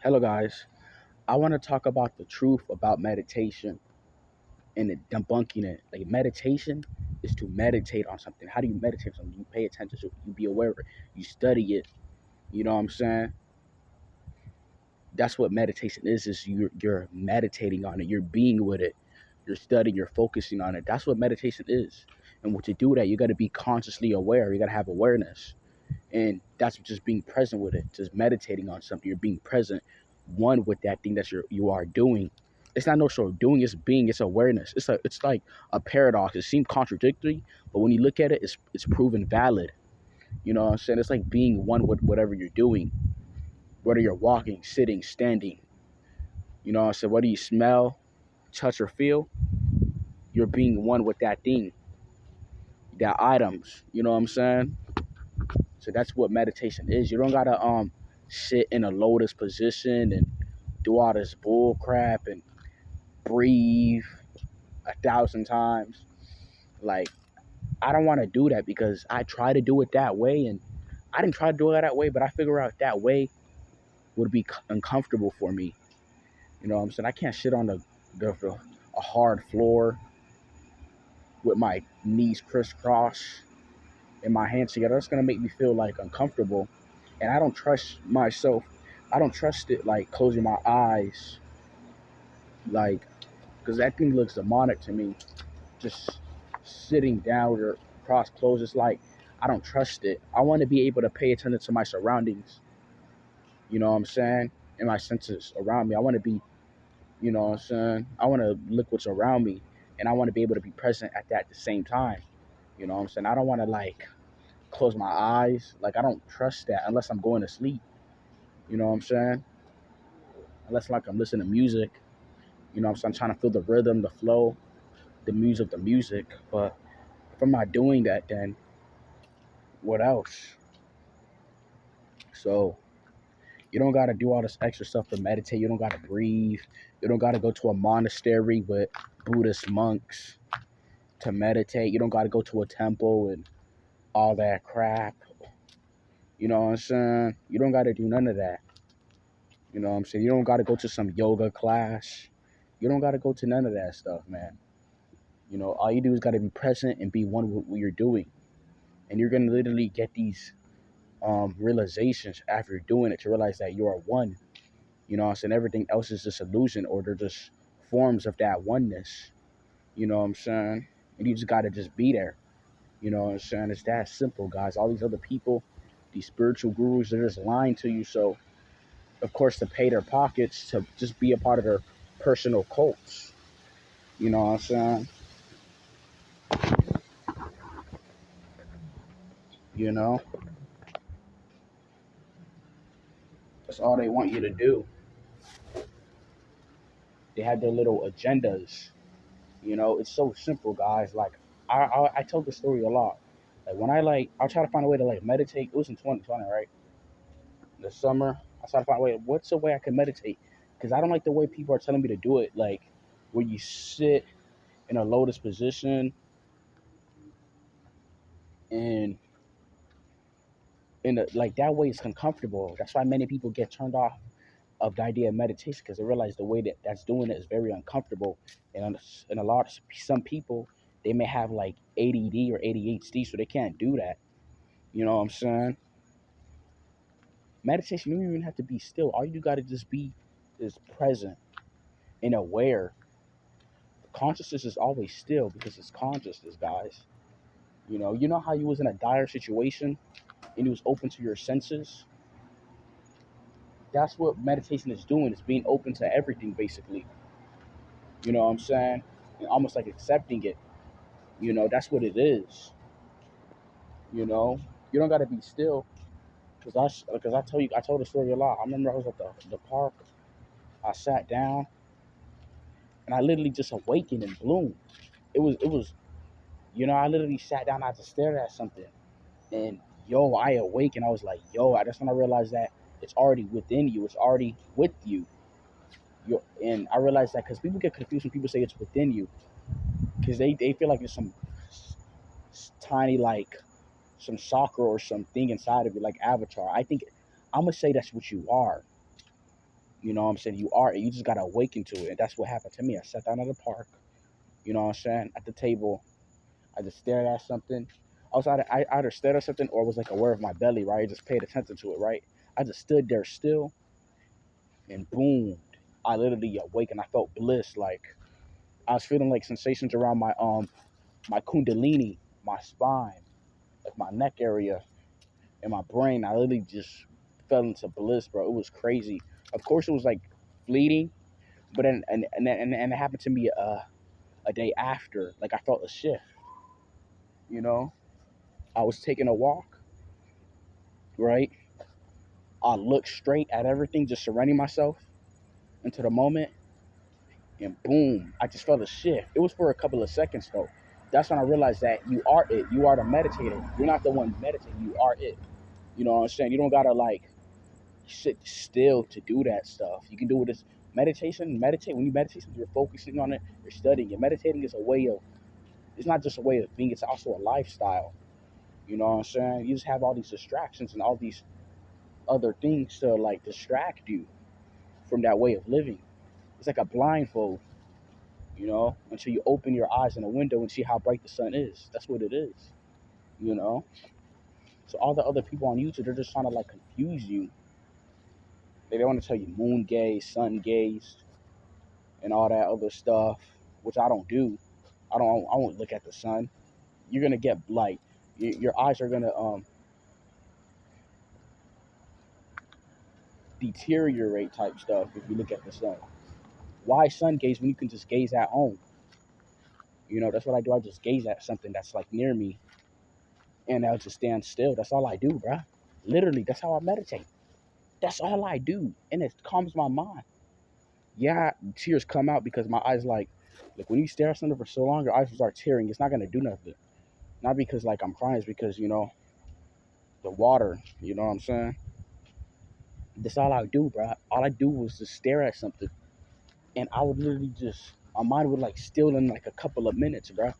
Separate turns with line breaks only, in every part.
Hello, guys. I want to talk about the truth about meditation and debunking it. Like, meditation is to meditate on something. How do you meditate on something? You pay attention to it, you be aware of it, you study it. You know what I'm saying? That's what meditation is you're meditating on it, you're being with it, you're studying, you're focusing on it. That's what meditation is. And to do that, you got to be consciously aware. You got to have awareness. And that's just being present with it, just meditating on something. You're being present, one with that thing that you are doing. It's not no sort of doing, it's being, it's awareness. It's like a paradox. It seems contradictory, but when you look at it, it's proven valid. You know what I'm saying? It's like being one with whatever you're doing, whether you're walking, sitting, standing. You know what I'm saying? Whether you smell, touch, or feel, you're being one with that thing, that items. You know what I'm saying? So that's what meditation is. You don't gotta sit in a lotus position and do all this bull crap and breathe 1,000 times. Like, I don't want to do that because I try to do it that way, and I didn't try to do it that way, but I figure out that way would be uncomfortable for me. You know what I'm saying? I can't sit on a hard floor with my knees crisscross and my hands together. That's gonna make me feel like uncomfortable, and I don't trust myself. I don't trust it like closing my eyes, like, because that thing looks demonic to me. Just sitting down with your cross closed, it's like I don't trust it. I want to be able to pay attention to my surroundings. You know what I'm saying? And my senses around me. I want to be, you know what I'm saying? I want to look what's around me, and I want to be able to be present at that at the same time. You know what I'm saying? I don't want to like close my eyes. Like, I don't trust that unless I'm going to sleep. You know what I'm saying? Unless like I'm listening to music. You know what I'm saying? I'm trying to feel the rhythm, the flow, the music. But if I'm not doing that, then what else? So you don't gotta do all this extra stuff to meditate. You don't gotta breathe. You don't gotta go to a monastery with Buddhist monks to meditate. You don't gotta go to a temple and all that crap. You know what I'm saying? You don't gotta do none of that. You know what I'm saying? You don't gotta go to some yoga class. You don't gotta go to none of that stuff, man. You know, all you do is gotta be present and be one with what you're doing. And you're gonna literally get these realizations after you're doing it to realize that you are one. You know what I'm saying? Everything else is just illusion, or they're just forms of that oneness. You know what I'm saying? And you just gotta just be there. You know what I'm saying? It's that simple, guys. All these other people, these spiritual gurus, they're just lying to you. So, of course, to pay their pockets, to just be a part of their personal cults. You know what I'm saying? You know, that's all they want you to do. They have their little agendas. You know, it's so simple, guys. Like, I tell the story a lot. Like, when I try to find a way to like meditate. It was in 2020, right? The summer. I try to find a way. What's a way I can meditate? Because I don't like the way people are telling me to do it. Like, where you sit in a lotus position and like that way it's uncomfortable. That's why many people get turned off of the idea of meditation because they realize the way that that's doing it is very uncomfortable. And a lot of some people, they may have like ADD or ADHD, so they can't do that. You know what I'm saying? Meditation, you don't even have to be still. All you got to just be is present and aware. Consciousness is always still because it's consciousness, guys. You know how you was in a dire situation and you was open to your senses. That's what meditation is doing. It's being open to everything, basically. You know what I'm saying? And almost like accepting it. That's what it is. You know, you don't got to be still. Because I tell you, I told the story a lot. I remember I was at the park. I sat down and I literally just awakened and bloomed. It was. I literally sat down. I just stared at something, and I awakened. I was like, that's when I realized that it's already within you. It's already with you. And I realized that because people get confused when people say it's within you, because they feel like there's some tiny like some soccer or something inside of you like Avatar. I'm gonna say that's what you are. You know what I'm saying? You are it. You just gotta awaken to it. And that's what happened to me. I sat down at the park, you know what I'm saying, at the table. I just stared at something. I either stared at something or was like aware of my belly, right? I just paid attention to it, right? I just stood there still and boom. I literally awakened. I felt bliss. Like I was feeling like sensations around my kundalini, my spine, like my neck area and my brain. I literally just fell into bliss, bro. It was crazy. Of course it was like fleeting, but then and it happened to me a day after. Like I felt a shift, you know? I was taking a walk, right? I looked straight at everything, just surrendering myself into the moment, and boom, I just felt a shift. It was for a couple of seconds though. That's when I realized that you are it. You are the meditator. You're not the one meditating. You are it. You know what I'm saying? You don't gotta like sit still to do that stuff. You can do it as meditation. Meditate when you meditate, you're focusing on it. You're studying. You're meditating is a way of. It's not just a way of being. It's also a lifestyle. You know what I'm saying? You just have all these distractions and all these other things to like distract you from that way of living. It's like a blindfold, you know, until you open your eyes in a window and see how bright the sun is. That's what it is, you know. So all the other people on YouTube, they're just trying to like confuse you. They don't want to tell you moon gaze, sun gaze, and all that other stuff, which I don't do. I won't look at the sun. You're gonna get like your eyes are gonna deteriorate type stuff if you look at the sun. Why sun gaze when you can just gaze at home? You know, that's what I do. I just gaze at something that's like near me and I'll just stand still. That's all I do, bruh. Literally, that's how I meditate. That's all I do. And it calms my mind. Yeah, tears come out because my eyes like when you stare at something for so long, your eyes will start tearing. It's not gonna do nothing. Not because like I'm crying, it's because, you know, the water, you know what I'm saying? That's all I do, bruh. All I do was just stare at something. And I would literally just my mind would like still in like a couple of minutes, bruh.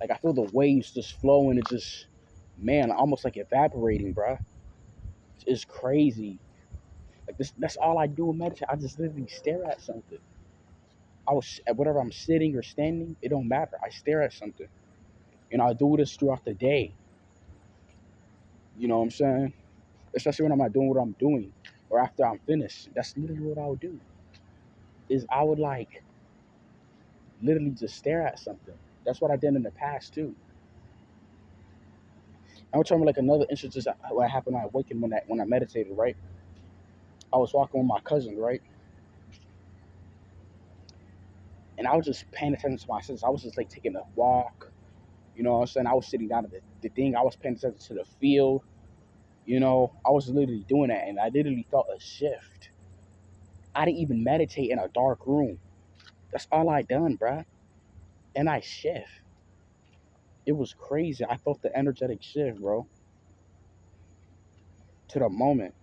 Like I feel the waves just flowing. It just, man, almost like evaporating, bro. It's crazy. Like this, that's all I do in meditation. I just literally stare at something. I was whatever I'm sitting or standing, it don't matter. I stare at something, and I do this throughout the day. You know what I'm saying? Especially when I'm not doing what I'm doing, or after I'm finished. That's literally what I would do. Is I would like literally just stare at something. That's what I did in the past too. I would tell me like another instance is what happened when I awakened when I meditated. Right, I was walking with my cousin. Right, and I was just paying attention to my senses. I was just like taking a walk. You know what I'm saying? I was sitting down at the thing. I was paying attention to the field. You know, I was literally doing that, and I literally felt a shift. I didn't even meditate in a dark room. That's all I done, bruh. And I shift. It was crazy. I felt the energetic shift, bro, to the moment.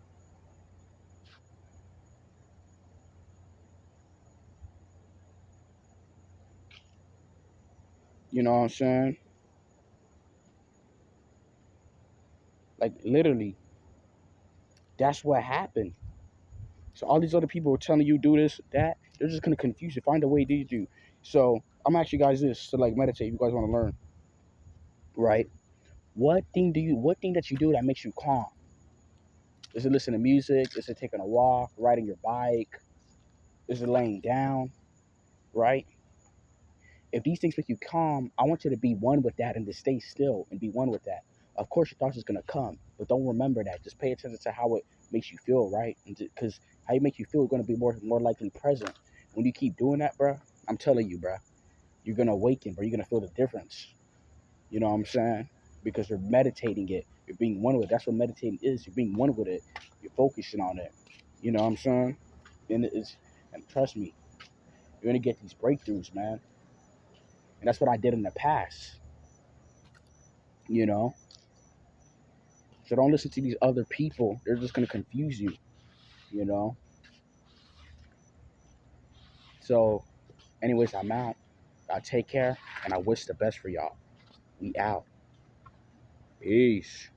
You know what I'm saying? Like literally, that's what happened. So all these other people are telling you do this, that. They're just gonna confuse you. Find a way to do. So I'm asking you guys this to like meditate. If you guys want to learn, right? What thing that you do that makes you calm? Is it listening to music? Is it taking a walk, riding your bike? Is it laying down, right? If these things make you calm, I want you to be one with that and to stay still and be one with that. Of course, your thoughts is gonna come, but don't remember that. Just pay attention to how it makes you feel, right? Because how you make you feel is gonna be more likely present. When you keep doing that, bro, I'm telling you, bro, you're gonna awaken, bro. You're gonna feel the difference. You know what I'm saying? Because you're meditating it. You're being one with it. That's what meditating is. You're being one with it. You're focusing on it. You know what I'm saying? And it's and trust me, you're gonna get these breakthroughs, man. And that's what I did in the past. You know? So don't listen to these other people. They're just gonna confuse you, you know? So anyways, I'm out. I take care and I wish the best for y'all. We out. Peace.